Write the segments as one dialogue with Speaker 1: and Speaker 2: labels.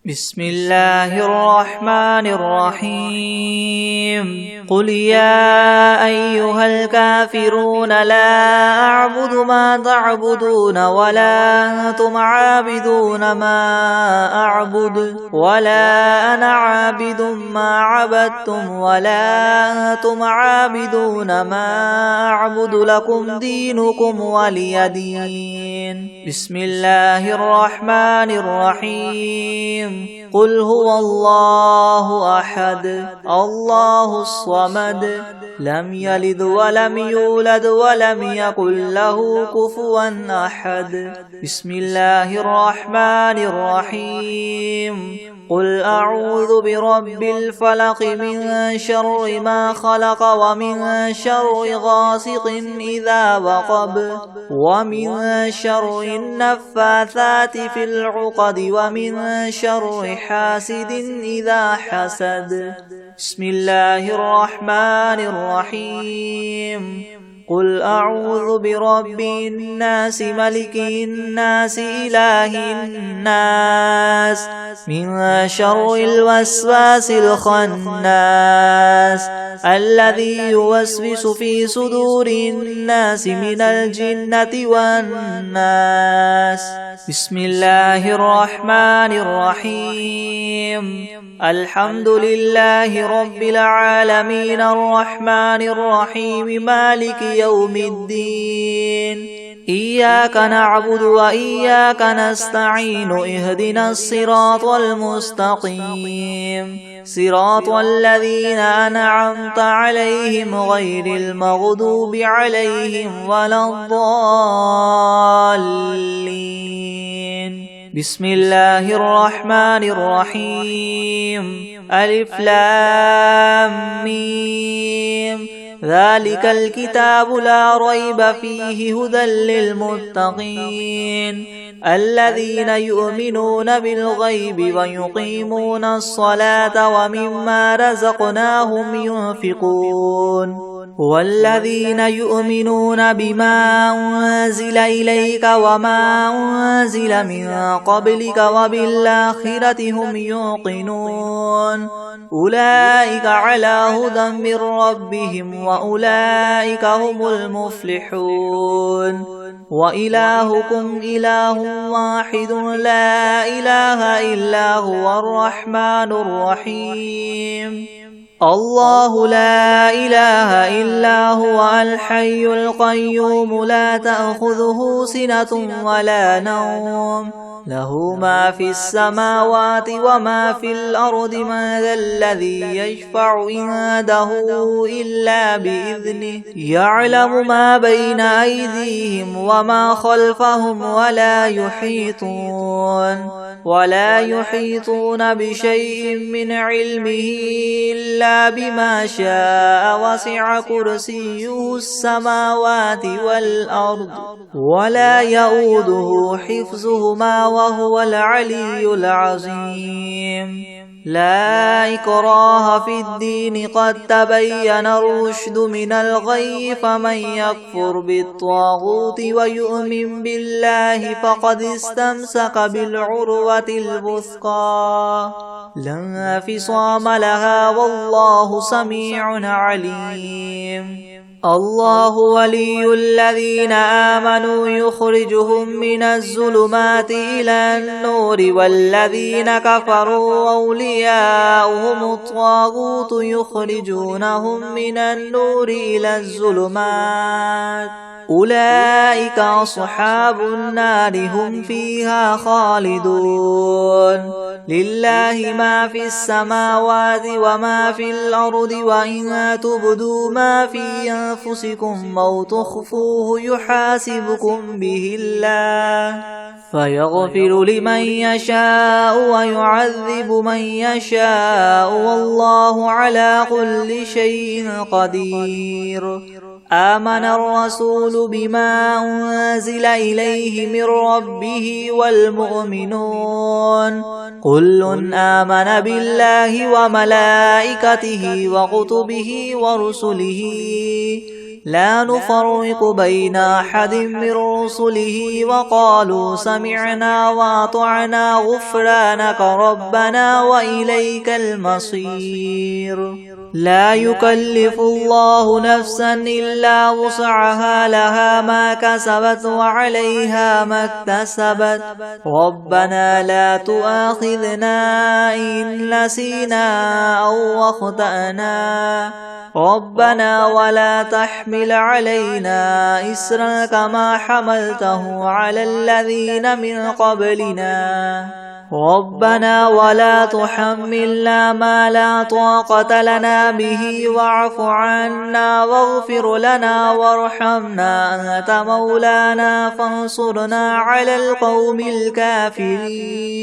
Speaker 1: بسم الله الرحمن الرحيم قل يا أيها الكافرون لا أعبد ما تعبدون ولا أنتم عابدون ما أعبد ولا أنا عابد ما عبدتم ولا أنتم عابدون ما أعبد لكم دينكم ولي دين. بسم الله الرحمن الرحيم قل هو الله أحد الله الصمد لم يلد ولم يولد ولم يكن له كفوا أحد. بسم الله الرحمن الرحيم قل أعوذ برب الفلق من شر ما خلق ومن شر غاسق إذا وقب ومن شر النفاثات في العقد ومن شر حاسد إذا حسد. بسم الله الرحمن الرحيم قل أعوذ برب الناس ملك الناس إله الناس من شر الوسواس الخناس الذي يوسوس في صدور الناس من الجنة والناس. بسم الله الرحمن الرحيم الحمد لله رب العالمين الرحمن الرحيم مالك يوم الدين إياك نعبد وإياك نستعين اهدنا الصراط المستقيم صراط الذين أنعمت عليهم غير المغضوب عليهم ولا الضالين. بسم الله الرحمن الرحيم ألف لام ميم ذلك الكتاب لا ريب فيه هدى للمتقين الذين يؤمنون بالغيب ويقيمون الصلاة ومما رزقناهم ينفقون والذين يؤمنون بما أنزل إليك وما أنزل من قبلك وبالآخرة هم يوقنون أولئك على هدى من ربهم وأولئك هم المفلحون. وإلهكم إله واحد لا إله إلا هو الرحمن الرحيم الله لا إله إلا هو الحي القيوم لا تأخذه سنة ولا نوم له ما في السماوات وما في الأرض من ذا الذي يشفع عنده إلا بإذنه يعلم ما بين أيديهم وما خلفهم ولا يحيطون بشيء من علمه إلا بما شاء وسع كرسيه السماوات والأرض ولا يؤوده حفظهما وهو العلي العظيم. لا إكراه في الدين قد تبين الرشد من الغي فمن يكفر بالطاغوت ويؤمن بالله فقد استمسك بالعروة الوثقى لا انفصام لها والله سميع عليم. الله ولي الذين آمنوا يخرجهم من الظلمات إلى النور والذين كفروا أولياؤهم الطاغوت يخرجونهم من النور إلى الظلمات أولئك أصحاب النار هم فيها خالدون. لله ما في السماوات وما في الأرض وإن تبدوا ما في أنفسكم أو تخفوه يحاسبكم به الله فيغفر لمن يشاء ويعذب من يشاء والله على كل شيء قدير. آمن الرسول بما أنزل إليه من ربه والمؤمنون كل آمن بالله وملائكته وكتبه ورسله لا نفرق بين أحد من رسله وقالوا سمعنا وأطعنا غفرانك ربنا وإليك المصير لا يكلف الله نفسا إلا وسعها لها ما كسبت وعليها ما اكتسبت ربنا لا تؤاخذنا إن نسينا أو أخطأنا ربنا ولا تحمل علينا إسرا كما حملته على الذين من قبلنا ربنا ولا تحملنا ما لا طاقة لنا به واعف عنا واغفر لنا وارحمنا أنت مولانا فانصرنا على القوم الكافرين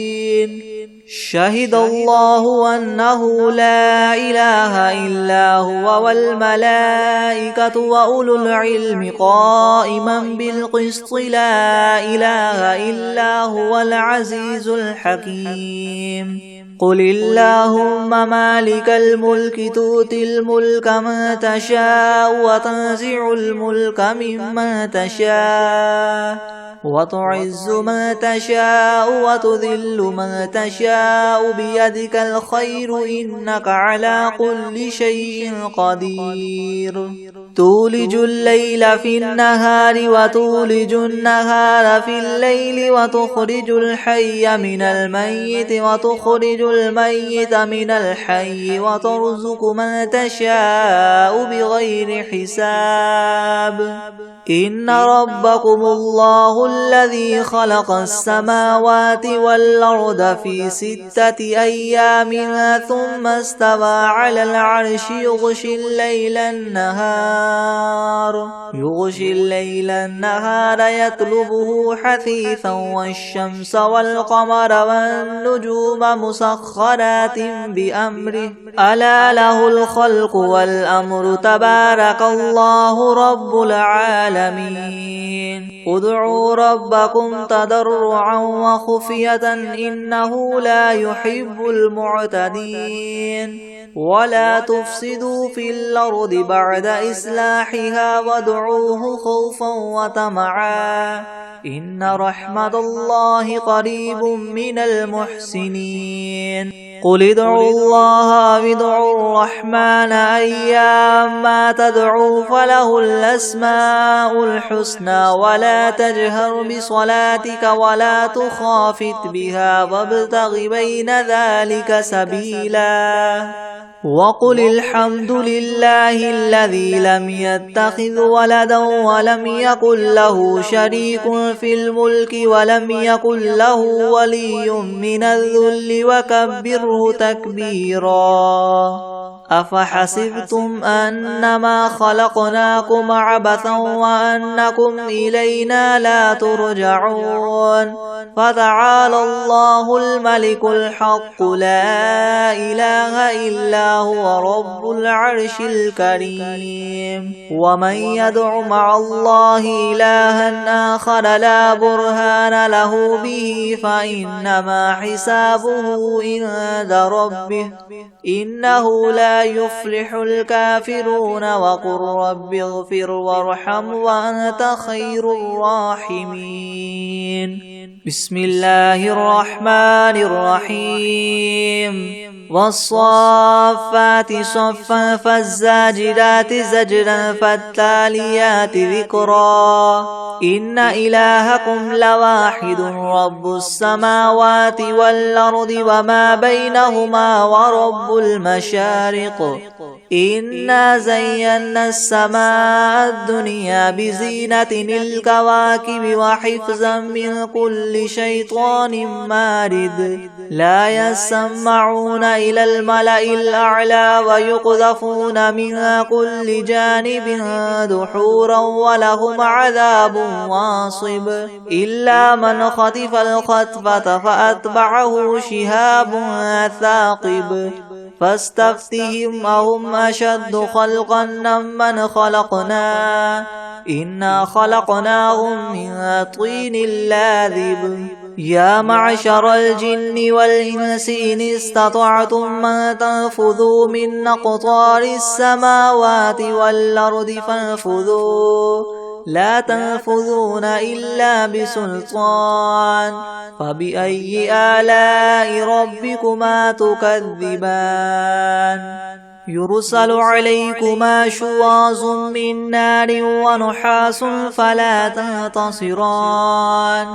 Speaker 1: شهد الله أنه لا إله إلا هو والملائكة وأولو العلم قائما بالقسط لا إله إلا هو العزيز الحكيم قل اللهم مالك الملك تؤتي الملك من تشاء وتنزع الملك ممن تشاء وتعز من تشاء وتذل من تشاء بيدك الخير إنك على كل شيء قدير تولج الليل في النهار وتولج النهار في الليل وتخرج الحي من الميت وتخرج الميت من الحي وترزق من تشاء بغير حساب إن ربكم الله الذي خلق السماوات والأرض في 6 أيام ثم استوى على العرش يغشي الليل النهار يطلبه حثيثا والشمس والقمر والنجوم مسخرات بأمره ألا له الخلق والأمر تبارك الله رب العالمين ادعوا ربكم تضرعا وخفية إنه لا يحب المعتدين ولا تفسدوا في الأرض بعد إصلاحها وادعوه خوفا وطمعا إن رحمة الله قريب من المحسنين قل ادعوا الله وادعوا الرحمن أيما تدعوا فله الأسماء الحسنى ولا تجهر بصلاتك ولا تخافت بها وابتغ بين ذلك سبيلا وقل الحمد لله الذي لم يتخذ ولدا ولم يكن له شريك في الملك ولم يكن له ولي من الذل وكبره تكبيرا أفحسبتم أنما خلقناكم عبثا وأنكم إلينا لا ترجعون فتعالى الله الملك الحق لا إله إلا هو رب العرش الكريم ومن يدع مع الله إلها آخر لا برهان له به فإنما حسابه عند ربه إنه لا يفلح الكافرون وقل رب اغفر وارحم وأنت خير الراحمين بسم الله الرحمن الرحيم والصافات صفا فالزاجرات زجرا فالتاليات ذكرا إن إلهكم لواحد رب السماوات والأرض وما بينهما ورب المشارق إنا زينا السماء الدنيا بزينة الكواكب وحفظا من كل شيطان مارد لا يسمعون إلى الملأ الأعلى ويقذفون من كل جانب دحورا ولهم عذاب واصب إلا من خطف الخطفة فأتبعه شهاب ثاقب فاستفتهم أهم أشد خلقا ممن خلقنا إنا خلقناهم من طين لاذب يا معشر الجن والإنس إن استطعتم أن تنفذوا من أقطار السماوات والأرض فانفذوا لا تنفذون إلا بسلطان فبأي آلاء ربكما تكذبان يرسل عليكما شواظ من نار ونحاس فلا تنتصران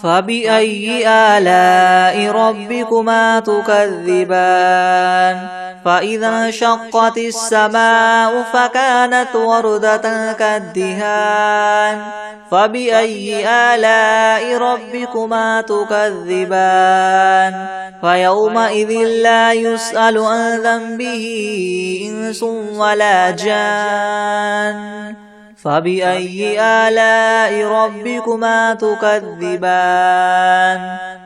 Speaker 1: فبأي آلاء ربكما تكذبان فإذا انشقت السماء فكانت وردة كالدهان فبأي آلاء ربكما تكذبان فيومئذ لا يسأل عن ذنبه إنس ولا جان فبأي آلاء ربكما تكذبان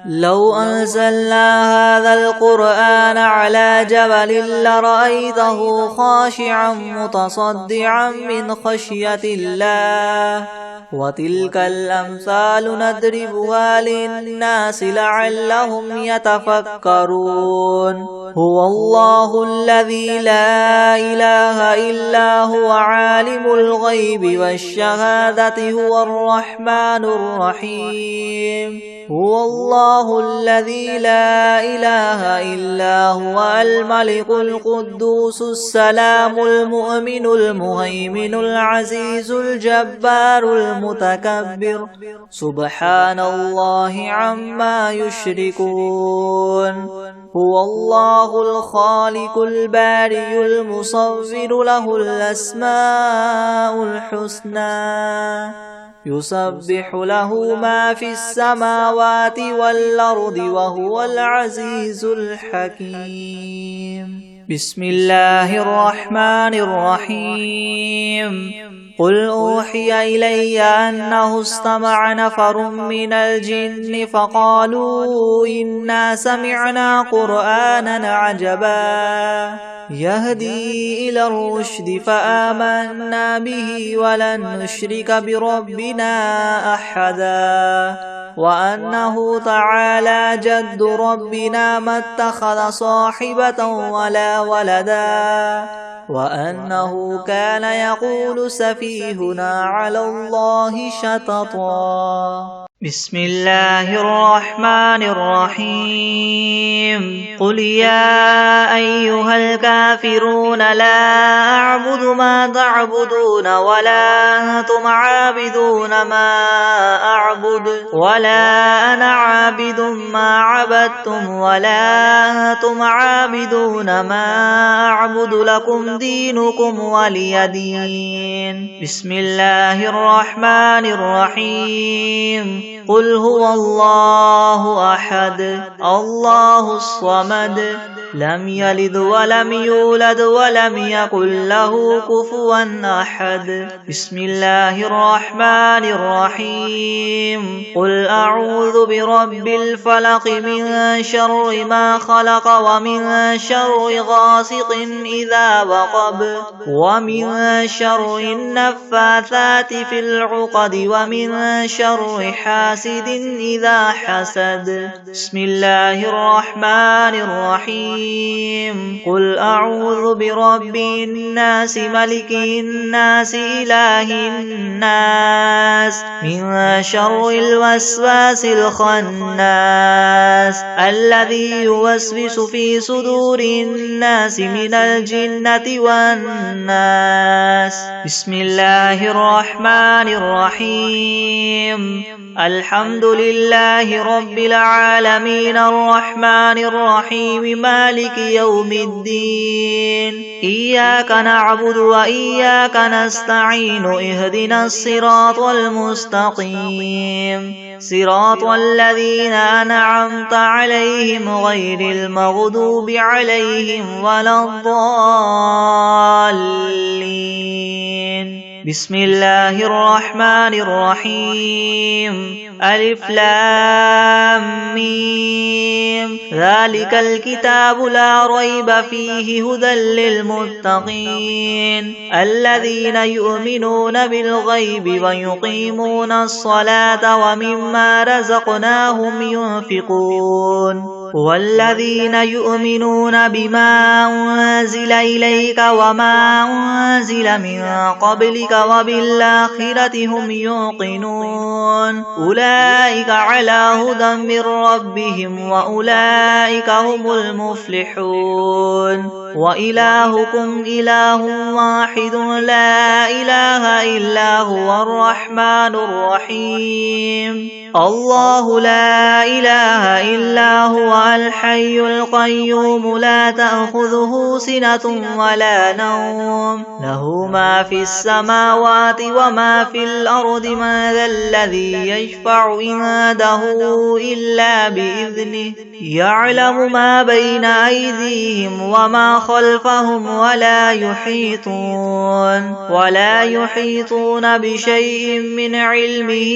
Speaker 1: لو أنزلنا هذا القرآن على جبل لرأيته خاشعا متصدعا من خشية الله وتلك الأمثال نضربها للناس لعلهم يتفكرون هو الله الذي لا إله إلا هو عالم الغيب والشهادة هو الرحمن الرحيم هو الله الذي لا إله إلا هو الملك القدوس السلام المؤمن المهيمن العزيز الجبار المتكبر سبحان الله عما يشركون هو الله الخالق البارئ المصور له الأسماء الحسنى يسبح له ما في السماوات والأرض وهو العزيز الحكيم بسم الله الرحمن الرحيم قل أوحي إلي أنه استمع نفر من الجن فقالوا إنا سمعنا قرآنا عجبا يهدي إلى الرشد فآمنا به ولن نشرك بربنا أحدا وأنه تعالى جد ربنا ما اتخذ صاحبة ولا ولدا وأنه كان يقول سفيهنا على الله شططا بسم الله الرحمن الرحيم قل يا أيها الكافرون لا أعبد ما تعبدون ولا أنتم عابدون ما أعبد ولا أنا عابد ما عبدتم ولا أنتم عابدون ما أعبد لكم دينكم ولي دين بسم الله الرحمن الرحيم قل هو الله أحد الله الصمد لم يلد ولم يولد ولم يكن له كفوا أحد بسم الله الرحمن الرحيم قل أعوذ برب الفلق من شر ما خلق ومن شر غاسق إذا وقب ومن شر النفاثات في العقد ومن شر حاسد إذا حسد بسم الله الرحمن الرحيم قل أعوذ برب الناس ملك الناس إله الناس من شر الوسواس الخناس الذي يوسوس في صدور الناس من الجنة والناس بسم الله الرحمن الرحيم الحمد لله رب العالمين الرحمن الرحيم مالك يوم الدين إياك نعبد وإياك نستعين اهدنا الصراط المستقيم صراط الذين أنعمت عليهم غير المغضوب عليهم ولا الضالين بسم الله الرحمن الرحيم ألف لام ميم ذلك الكتاب لا ريب فيه هدى للمتقين الذين يؤمنون بالغيب ويقيمون الصلاة ومما رزقناهم ينفقون والذين يؤمنون بما أنزل إليك وما أنزل من قبلك وبالآخرة هم يوقنون أولئك على هدى من ربهم وأولئك هم المفلحون وإلهكم إله واحد لا إله إلا هو الرحمن الرحيم الله لا إله إلا هو الحي القيوم لا تأخذه سنة ولا نوم له ما في السماوات وما في الأرض من ذا الذي يشفع عنده إلا بإذنه يعلم ما بين أيديهم وما خلفهم ولا يحيطون بشيء من علمه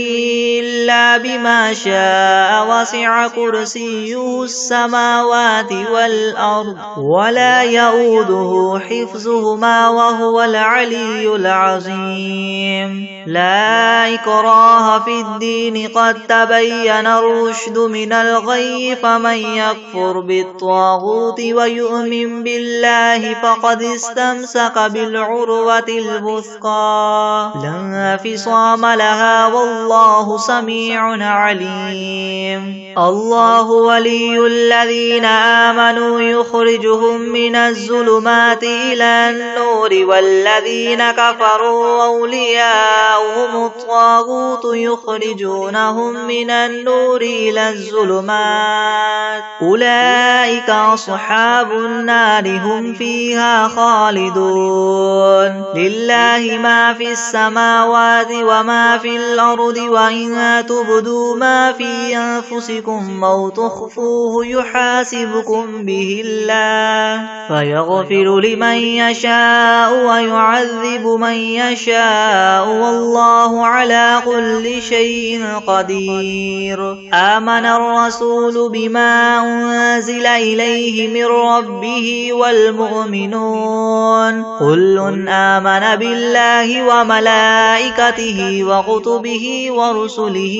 Speaker 1: إلا بما شاء وسع كرسيه السماوات والأرض ولا يؤوده حفظهما وهو العلي العظيم لا إكراه في الدين قد تبين الرشد من الغي فمن يكفر بالطاغوت ويؤمن بالله فقد استمسك بالعروة الوثقى لا انفصام لها والله سميع عليم الله ولي الذين آمنوا يخرجهم من الظلمات إلى النور والذين كفروا أولياؤهم الطاغوت يخرجونهم من النور إلى الظلمات أولئك أصحاب النار هم فيها خالدون لله ما في السماوات وما في الأرض وإن تبدوا ما في أنفسكم أو تخفوه يحاسبكم به الله فيغفر لمن يشاء ويعذب من يشاء والله على كل شيء قدير آمن الرسول بما أنزل إليه من ربه والمؤمنون كل آمن بالله وملائكته وكتبه ورسله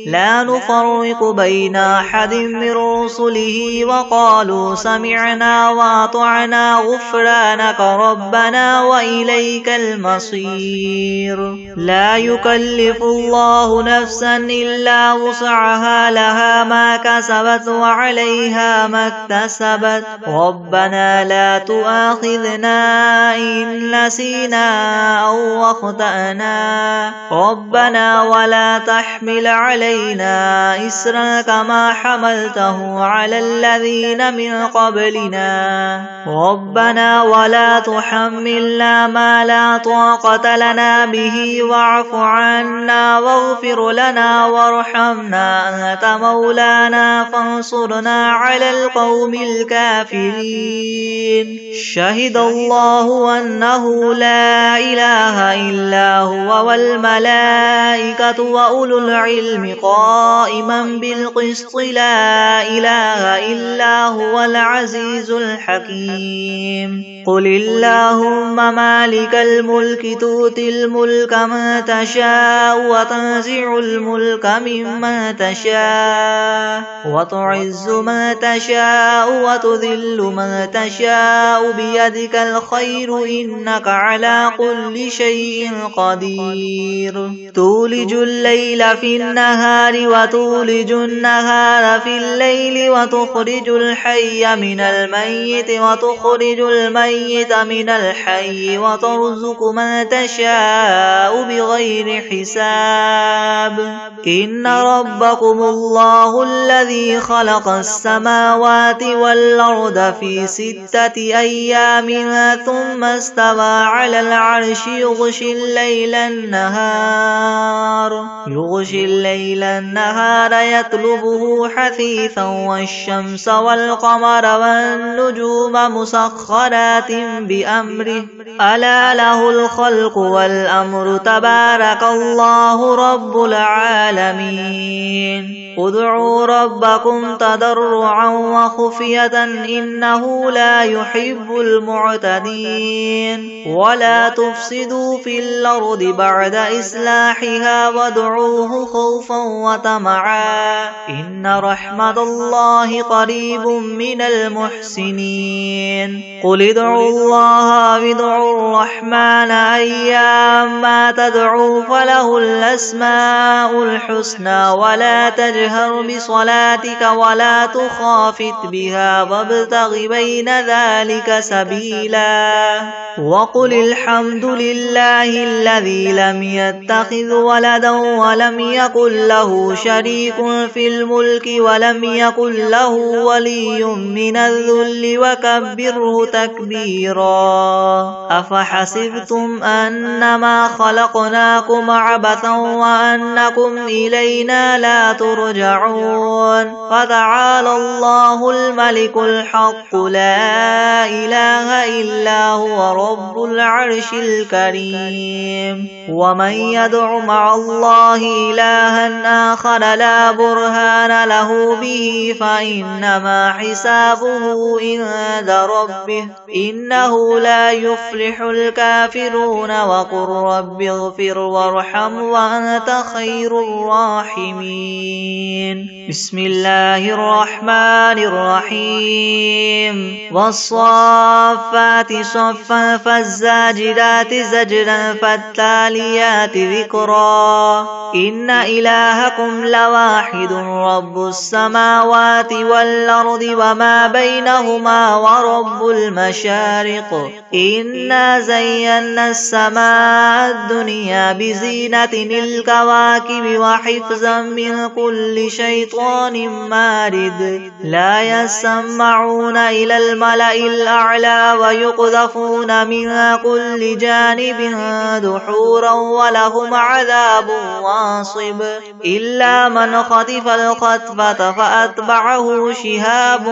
Speaker 1: لا نفرق بين أحد من رسله وقالوا سمعنا وأطعنا غفرانك ربنا وإليك المصير لا يكلف الله نفسا إلا وسعها لها ما كسبت وعليها ما اكتسبت ربنا لا تؤاخذنا إن نسينا أو أخطأنا ربنا ولا تحمل علينا إسرا كما حملته على الذين من قبلنا ربنا ولا تحملنا ما لا طاقة لنا به واعف عنا واغفر لنا وارحمنا أنت مولانا فانصرنا على القوم الكافرين شهد الله أنه لا إله إلا هو والملائكة وأولو العلم قائما بالقسط لا إله إلا هو العزيز الحكيم قل اللهم مالك الملك تؤتي الملك من تشاء وتنزع الملك ممن تشاء وتعز من تشاء وتذل من تشاء بيدك الخير إنك على كل شيء قدير تولج الليل في النهار وتولج النهار في الليل وتخرج الحي من الميت وتخرج الميت من الحي وترزق من تشاء بغير حساب إن ربكم الله الذي خلق السماوات والأرض في 6 أيام ثم استوى على العرش يغشي يغشي الليل النهار يطلبه حثيثا والشمس والقمر والنجوم مسخرات بأمره ألا له الخلق والأمر تبارك الله رب العالمين ادعوا ربكم تضرعا وخفية إنه لا يحب المعتدين ولا تفسدوا في الأرض بعد إصلاحها وادعوه خوفا وطمعا إن رحمة الله قريب من المحسنين قل ادعوا الله وادعوا الرحمن أيما تدعوا فله الأسماء الحسنى ولا تجهر بصلاتك ولا تخافت بها وابتغ بين ذلك سبيلا وقل الحمد لله الذي لم يتخذ ولدا ولم يكن له شريك في الملك ولم يكن له ولي من الذل وكبره تكبيرا أفحسبتم أنما خلقناكم عبثا وأنكم إلينا لا ترجعون فتعالى الله الملك الحق لا إله إلا هو رب العرش الكريم ومن يدع مع الله إلها آخر لا برهان له به فإنما حسابه عند ربه إنه لا يفلح الكافرون وقل رب اغفر وارحم وأنت خير الراحمين بسم الله الرحمن الرحيم والصافات صفا فالزاجرات زجرا فالتاليات ذكرا إن إلهكم لواحد رب السماوات والأرض وما بينهما ورب المشارق إنا زينا السماء الدنيا بزينة الكواكب وحفظا من كل شيطان مارد لا يسمعون إلى الملأ الأعلى ويقذفون من كل جانب دحورا ولهم عذاب واصب إلا من خطف الخطفة فأتبعه شهاب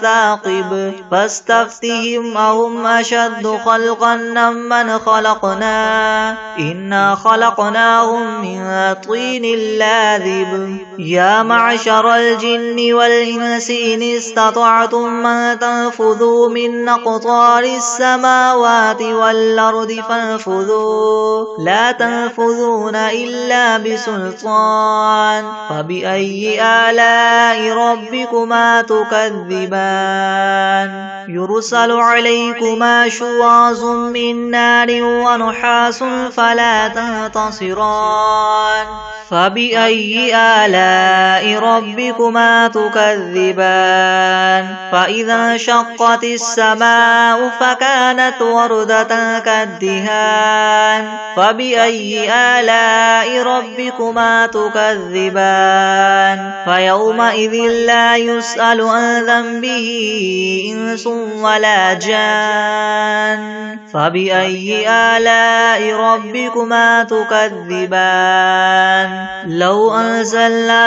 Speaker 1: ثاقب فاستفتهم أهم أشد خلقا ممن خلقنا إنا خلقناهم من طين لاذب يا معشر الجن والإنس إن استطعتم أن تنفذوا من أقطار السماوات والأرض فانفذوا لا تنفذون إلا بسلطان فبأي آلاء ربكما تكذبان يرسل عليكما شواظ من نار ونحاس فلا تنتصران فبأي آلاء ربكما تكذبان فإذا انشقت السماء فكانت وردة كالدهان فبأي آلاء ربكما تكذبان فيومئذ لا يسأل عن ذنبه إنس ولا جان فبأي آلاء ربكما تكذبان لو أنزلنا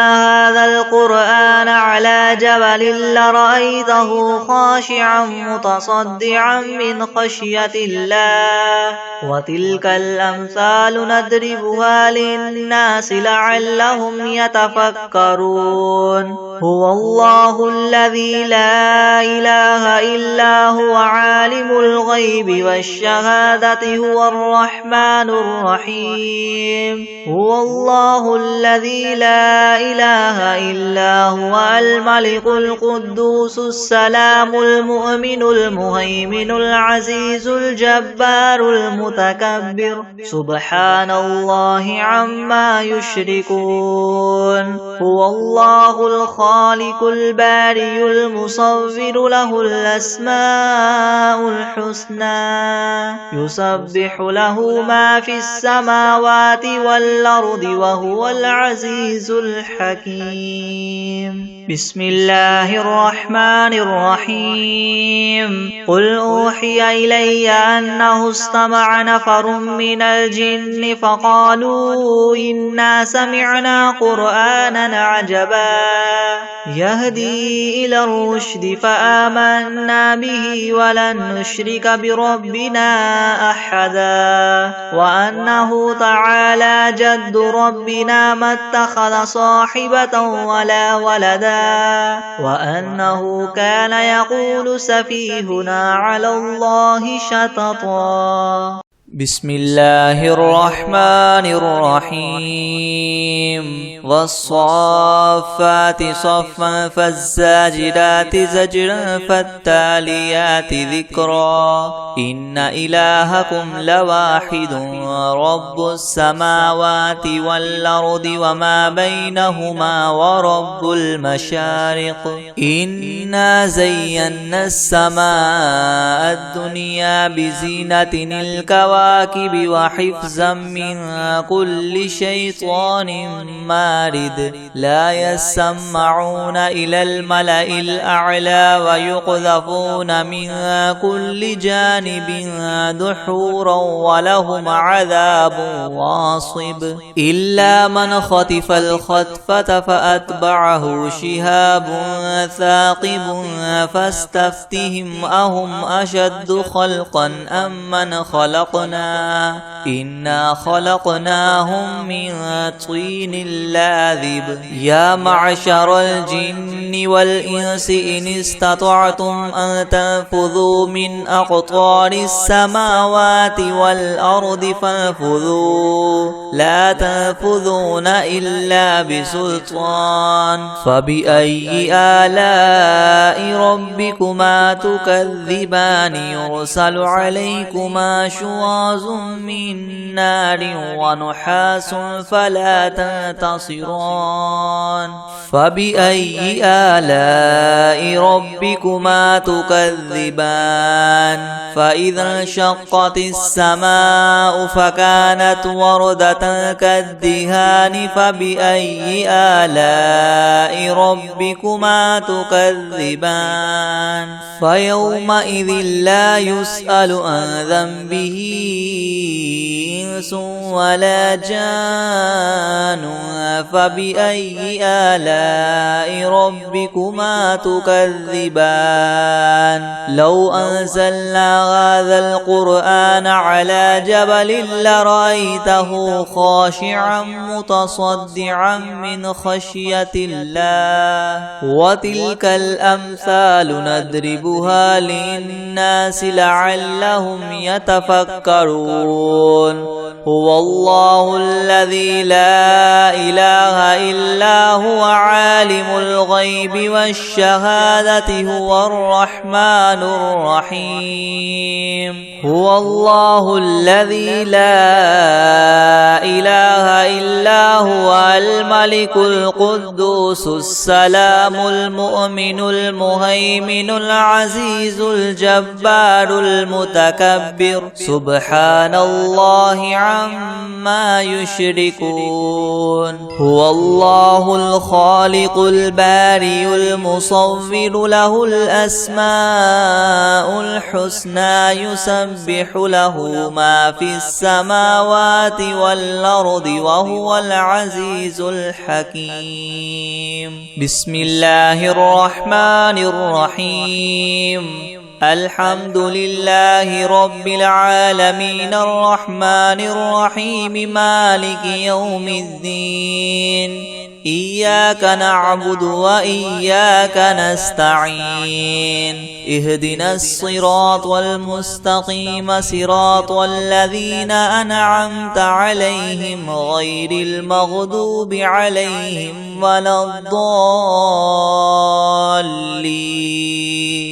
Speaker 1: هذا القرآن على جبل لرأيته خاشعا متصدعا من خشية الله وتلك الأمثال نضربها للناس لعلهم يتفكرون هو الله الذي لا إله إلا هو عالم الغيب والشهادة هو الرحمن الرحيم هو الله الذي لا إله إلا هو الملك القدوس السلام المؤمن المهيمن العزيز الجبار المتكبر سبحان الله عما يشركون هو الله الخالق الخالق البارئ المصور له الأسماء الحسنى يسبح له ما في السماوات والأرض وهو العزيز الحكيم. بسم الله الرحمن الرحيم. قل أوحي إلي أنه استمع نفر من الجن فقالوا إنا سمعنا قرآنا عجبا يهدي إلى الرشد فآمنا به ولن نشرك بربنا أحدا وأنه تعالى جد ربنا ما اتخذ صاحبة ولا ولدا وأنه كان يقول سفيهنا على الله شططا.
Speaker 2: بسم الله الرحمن الرحيم. والصافات صفا فالزاجرات زجرا فالتاليات ذكرا إن إلهكم لواحد رب السماوات والأرض وما بينهما ورب المشارق إنا زينا السماء الدنيا بزينة الكواكب وحفظا من كل شيطان مارد لا يسمعون إلى الملأ الأعلى ويقذفون من كل جانب دحورا ولهم عذاب واصب إلا من خطف الخطفة فأتبعه شهاب ثاقب فاستفتهم أهم أشد خلقا أم من خلقنا إنا خلقناهم من طين لاذب يا معشر الجن والإنس إن استطعتم أن تنفذوا من أقطار السماوات والأرض فانفذوا لا تنفذون إلا بسلطان فبأي آلاء ربكما تكذبان يرسل عليكما شواظ من نار ونحاس فلا تنتصران فبأي آلاء ربكما تكذبان فإذا انشقت السماء فكانت وردة كالدهان فبأي آلاء ربكما تكذبان فيومئذ لا يسأل عن ذنبه إنس ولا جان فبأي آلاء ربكما تكذبان لو أنزلنا هذا القرآن على جبل لرأيته خاشعا متصدعا من خشية الله وتلك الأمثال نضربها للناس لعلهم يتفكرون هو الله الذي لا إله إلا هو عالم الغيب والشهادة هو الرحمن الرحيم هو الله الذي لا إله إلا هو الملك القدوس السلام المؤمن المهيمن العزيز الجبار المتكبر سبحان الله عما يشركون هو الله الخالق البارئ المصور له الأسماء الحسنى يسبح له ما في السماوات والأرض وهو العزيز الحكيم. بسم الله الرحمن الرحيم. الحمد لله رب العالمين الرحمن الرحيم مالك يوم الدين إياك نعبد وإياك نستعين اهدنا الصراط المستقيم صراط الذين أنعمت عليهم غير المغضوب عليهم ولا الضالين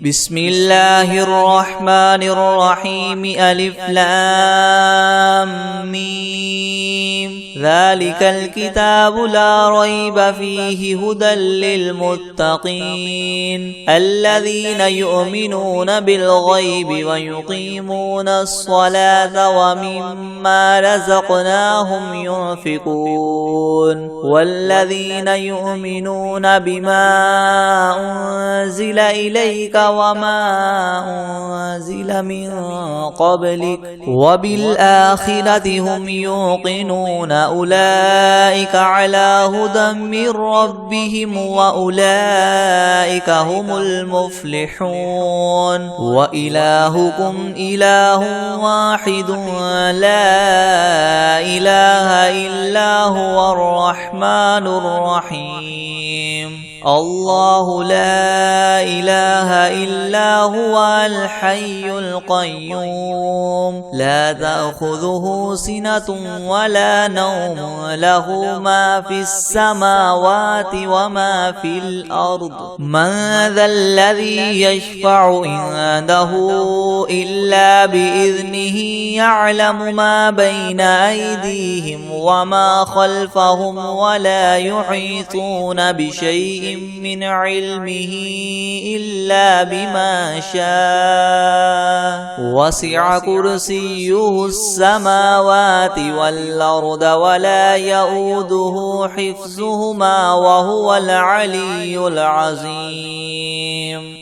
Speaker 2: بسم الله الرحمن الرحيم ألف لام ميم ذلك الكتاب لا ريب فيه هدى للمتقين الذين يؤمنون بالغيب ويقيمون الصلاة ومما رزقناهم ينفقون والذين يؤمنون بما أنزل إليك وما أنزل من قبلك وبالآخرة هم يوقنون أولئك على هدى من ربهم وأولئك هم المفلحون وإلهكم إله واحد لا إله إلا هو الرحمن الرحيم الله لا إله إلا هو الحي القيوم لا تأخذه سنة ولا نوم له ما في السماوات وما في الأرض من ذا الذي يشفع عنده إلا بإذنه يعلم ما بين أيديهم وما خلفهم ولا يحيطون بشيء من علمه إلا بما شاء وسع كرسيه السماوات والأرض ولا يؤوده حفظهما وهو العلي العظيم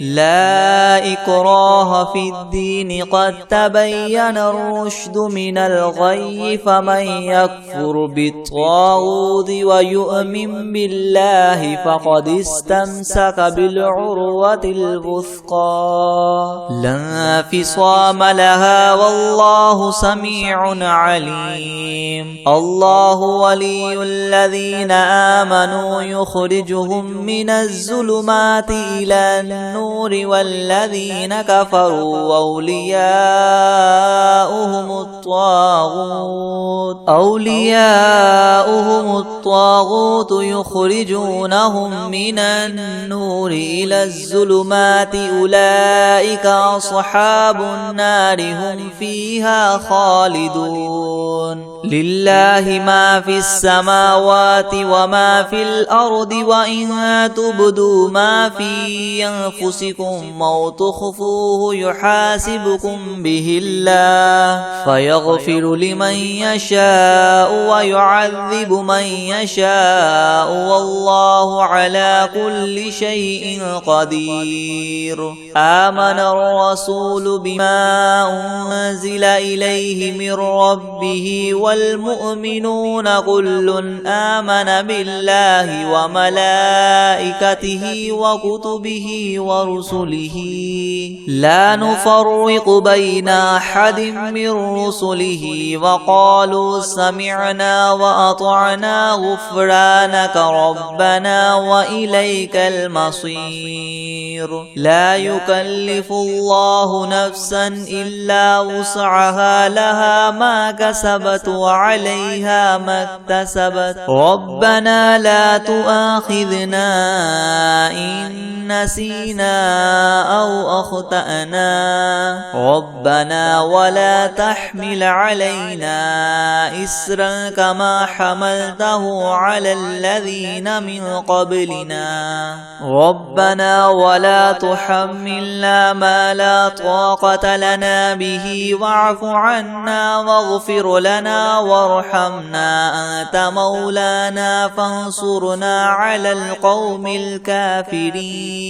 Speaker 2: لا إكراه في الدين قد تبين الرشد من الغي فمن يكفر بالطاغوت ويؤمن بالله فقد استمسك بالعروة الوثقى لا انفصام لها والله سميع عليم الله ولي الذين آمنوا يخرجهم من الظلمات إلى النور والذين كفروا أولياؤهم الطاغوت يخرجونهم من النور إلى الظلمات أولئك أصحاب النار هم فيها خالدون لله ما في السماوات وما في الأرض وإن تبدوا ما في أنفسكم أو تخفوه يحاسبكم به الله فيغفر لمن يشاء ويعذب من يشاء والله على كل شيء قدير آمن الرسول بما أنزل إليه من ربه والمؤمنون كل آمن بالله وملائكته وكتبه ورسله لا نفرق بين أحد من رسله وقالوا سمعنا وأطعنا غفرانك ربنا وإليك المصير لا يكلف الله نفسا إلا وسعها لها ما كسبت وعليها ما اكتسبت ربنا لا تؤاخذنا إن نسينا أو أخطأنا ربنا ولا تحمل علينا إسرا كما حملته على الذين من قبلنا ربنا ولا تحملنا ما لا طاقة لنا به واعف عنا واغفر لنا وارحمنا أنت مولانا فانصرنا على القوم الكافرين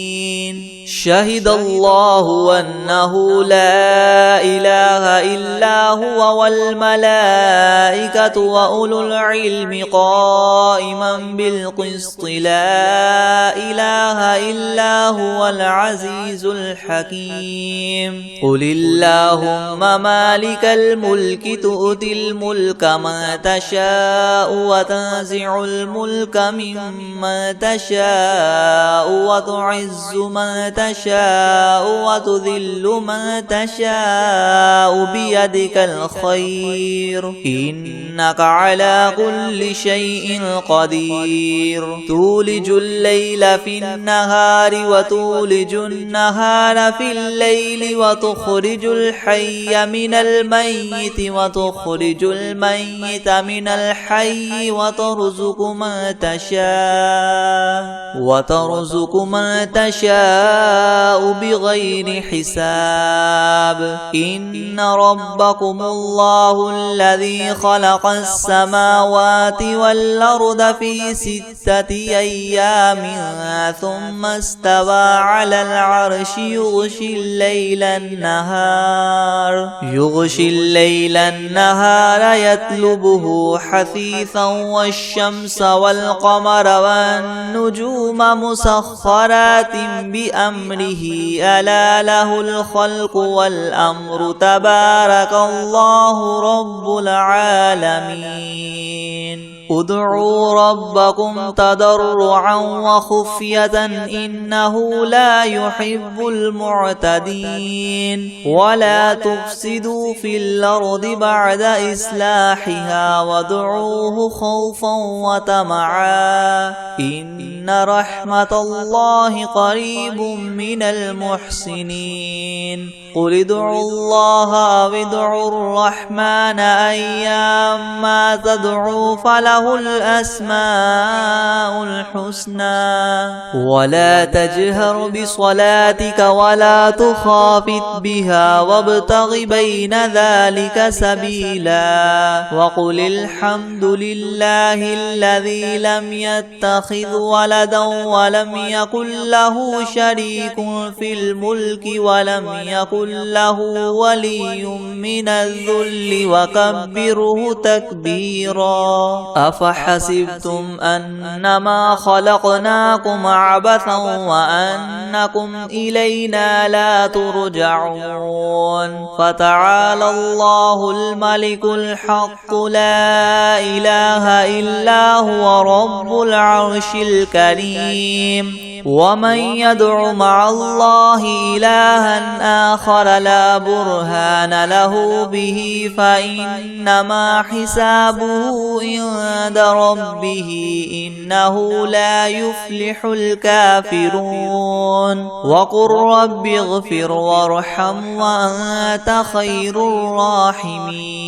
Speaker 2: شهد الله أنه لا إله إلا هو والملائكة وأولو العلم قائما بالقسط لا إله إلا هو العزيز الحكيم قل اللهم مالك الملك تؤتي الملك من تشاء وتنزع الملك ممن تشاء وتعز من تشاء وتذل من تشاء بيدك الخير إنك على كل شيء قدير تولج الليل في النهار وتولج وتولج النهار في الليل وتخرج الحي من الميت وتخرج الميت من الحي وترزق من تشاء بغير حساب إن ربكم الله الذي خلق السماوات والأرض في 6 أيام ثم استوى على العرش يغشي الليل النهار يطلبه حثيثا والشمس والقمر والنجوم مسخرات بأمره ألا له الخلق والأمر تبارك الله رب العالمين ادعوا ربكم تضرعا وخفية إنه لا يحب المعتدين ولا تفسدوا في الأرض بعد إصلاحها وادعوه خوفا وطمعا إن رحمة الله قريب من المحسنين قل ادعوا الله أو ادعوا الرحمن أيما تدعوا فله الأسماء الحسنى ولا تجهر بصلاتك ولا تخافت بها وابتغ بين ذلك سبيلا وقل الحمد لله الذي لم يتخذ ولدا ولم يكن له شريك في الملك ولم يكن له ولي من الذل وكبره تكبيرا أفحسبتم أنما خلقناكم عبثا وأنكم إلينا لا ترجعون فتعالى الله الملك الحق لا إله إلا هو رب العرش الكريم ومن يدع مع الله إلها آخر لا برهان له به فإنما حسابه عند ربه إنه لا يفلح الكافرون وقل رب اغفر وارحم وأنت خير الراحمين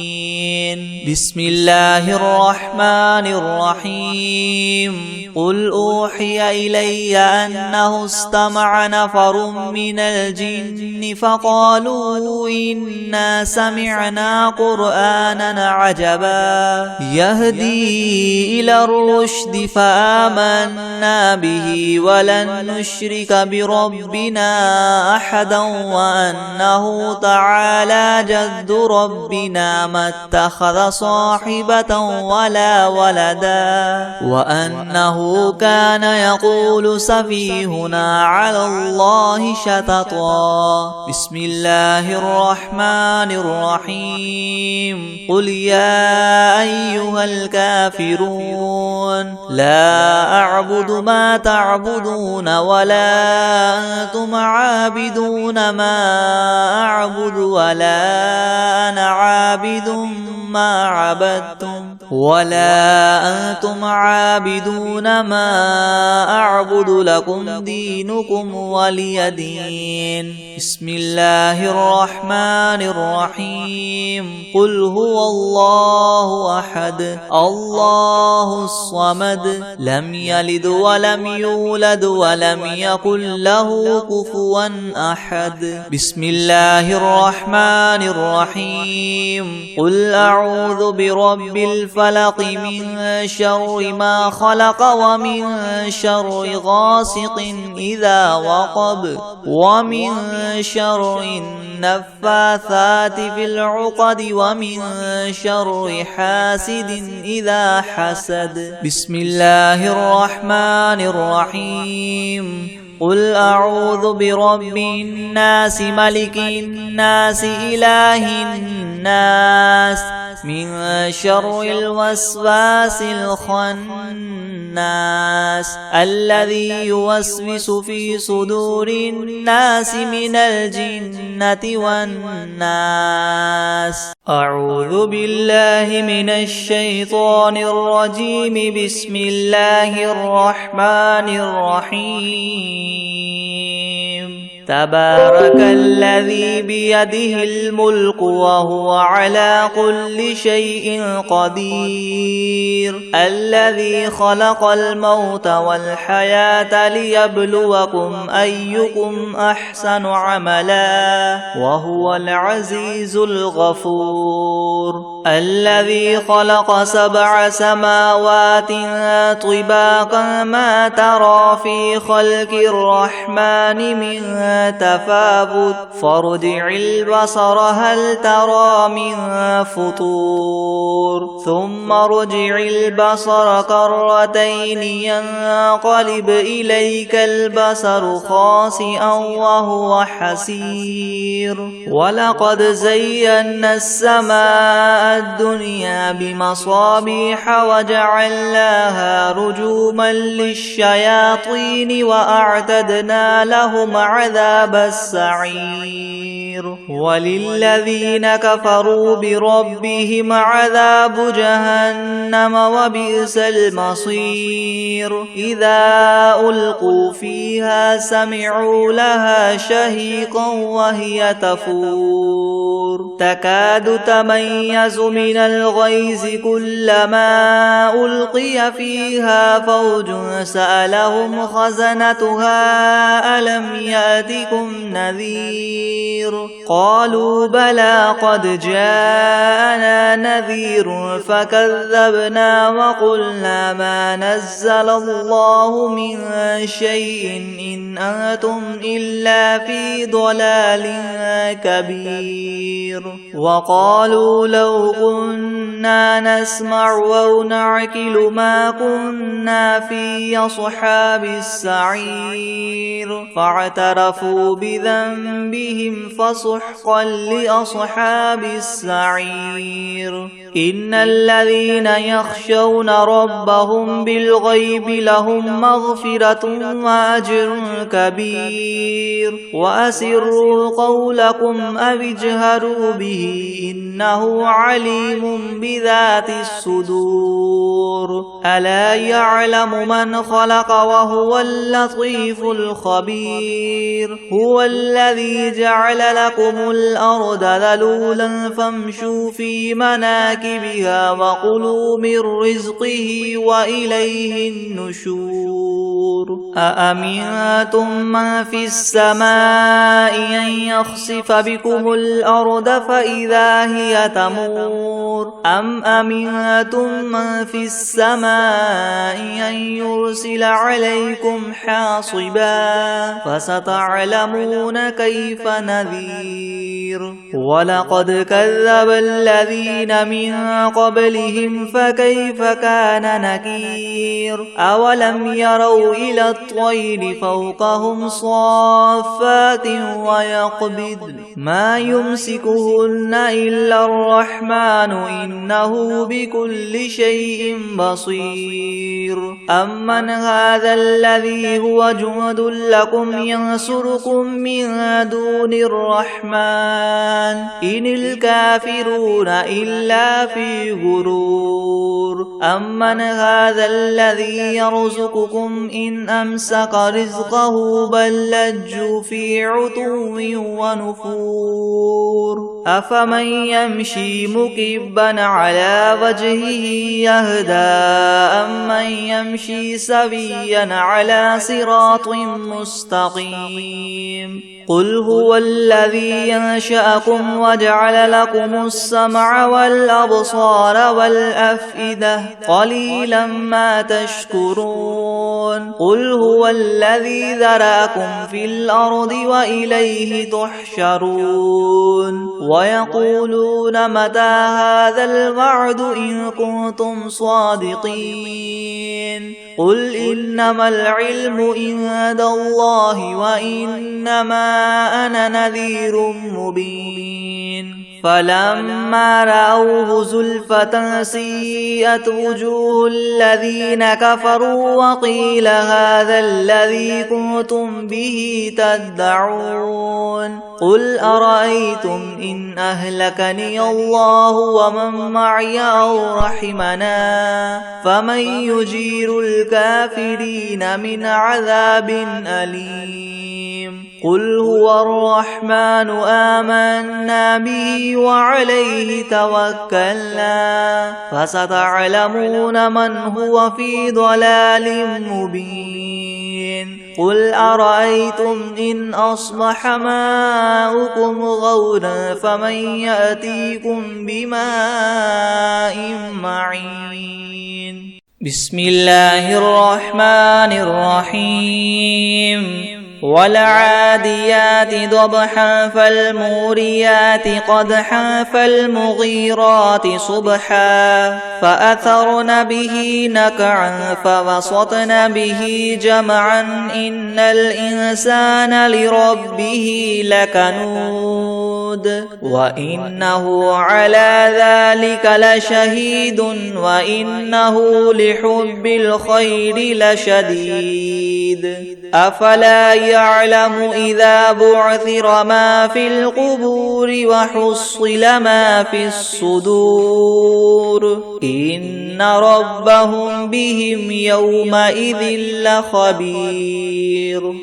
Speaker 2: بسم الله الرحمن الرحيم قل أوحي إلي أنه استمع نفر من الجن فقالوا إنا سمعنا قرآنا عجبا يهدي إلى الرشد فآمنا به ولن نشرك بربنا أحدا وأنه تعالى جد ربنا ما اتخذ صاحبة ولا ولدا وأنه كان يقول سفيهنا على الله شططا بسم الله الرحمن الرحيم قل يا أيها الكافرون لا أعبد ما تعبدون ولا أنتم عابدون ما أعبد ولا أنا عابد ما عبدتم ولا أنتم عابدون ما أعبد لكم دينكم ولي دين بسم الله الرحمن الرحيم قل هو الله أحد الله الصمد لم يلد ولم يولد ولم يكن له كفوا أحد بسم الله الرحمن الرحيم قل أعوذ برب الفلق من شر ما خلق ومن شر غاسق إذا وقب ومن شر النفاثات في العقد ومن شر حاسد إذا حسد بسم الله الرحمن الرحيم قل أعوذ برب الناس ملك الناس إله الناس من شر الوسواس الخناس
Speaker 1: الناس الذي يوسوس في صدور الناس من الجنة والناس. أعوذ بالله من الشيطان الرجيم. بسم الله الرحمن الرحيم. تبارك الذي بيده الملك وهو على كل شيء قدير. الذي خلق الموت والحياة ليبلوكم أيكم أحسن عملا وهو العزيز الغفور. الذي خلق 7 سماوات طباقا ما ترى في خلق الرحمن من تفاوت فارجع البصر هل ترى من فطور ثم ارجع البصر كرتين ينقلب إليك البصر خاسئا وهو حسير. ولقد زينا السماء الدنيا بمصابيح وجعلناها رجوما للشياطين وأعتدنا لهم عذاب السعير. وللذين كفروا بربهم عذاب جهنم وبئس المصير. إذا ألقوا فيها سمعوا لها شهيقا وهي تفور تكاد تميز من الغيظ كلما ألقي فيها فوج سألهم خزنتها ألم يأتكم نذير قالوا بلى قد جاءنا نذير فكذبنا وقلنا ما نزل الله من شيء إن أنتم إلا في ضلال كبير. وقالوا لو كنا نسمع أو نعقل ما كنا في أصحاب السعير فاعترفوا بذنبهم فسحقا لأصحاب السعير. إن الذين يخشون ربهم بالغيب لهم مغفرة وأجر كبير. وأسروا قولكم أو اجهروا به إنه عليم بذات الصدور. ألا يعلم من خلق وهو اللطيف الخبير. هو الذي جعل لكم الأرض ذلولا فامشوا في مناكبها وكلوا من رزقه وإليه النشور. أأمنتم من في السماء أن يخسف بكم الأرض فإذا هي تمور أم أمنتم من في السماء أن يرسل عليكم حاصبا فستعلمون كيف نذير. ولقد كذب الذين من قبلهم فكيف كان نكير. أولم يروا إلى الطير فوقهم صافات ويقبض ما يمسكهن إلا الرحمن إنه بكل شيء بصير. أمن هذا الذي هو جند لكم ينصركم من دون الرحمن إن الكافرون إلا في غرور. أمن هذا الذي يرزقكم إن أمسك رزقه بل لجوا في عتو ونفور. أفمن يمشي مكبا على وجهه يهدى أمن يمشي سويا على صراط مستقيم. قل هو الذي ينشأكم وجعل لكم السمع والأبصار والأفئدة قليلا ما تشكرون. قل هو الذي ذرأكم في الأرض وإليه تحشرون. ويقولون متى هذا الوعد إن كنتم صادقين قل إنما العلم عند الله وإنما أنا نذير مبين فلما رأوه زلفة سيئت وجوه الذين كفروا وقيل هذا الذي كنتم به تدعون قل أرأيتم إن أهلكني الله ومن معي أو رحمنا فمن يجير الكافرين من عذاب أليم قل هو الرحمن آمنا به وعليه توكلنا فستعلمون من هو في ضلال مبين قل أرأيتم إن أصبح ماؤكم غورا فمن يأتيكم بماء معين
Speaker 2: بسم الله الرحمن الرحيم والعاديات ضبحا فالموريات قدحا فالمغيرات صبحا فأثرن به نقعا فوسطن به جمعا إن الإنسان لربه لكنود وإنه على ذلك لشهيد وإنه لحب الخير لشديد أفلا يعلم إذا بعثر ما في القبور وحصل ما في الصدور إن ربهم بهم يومئذ لخبير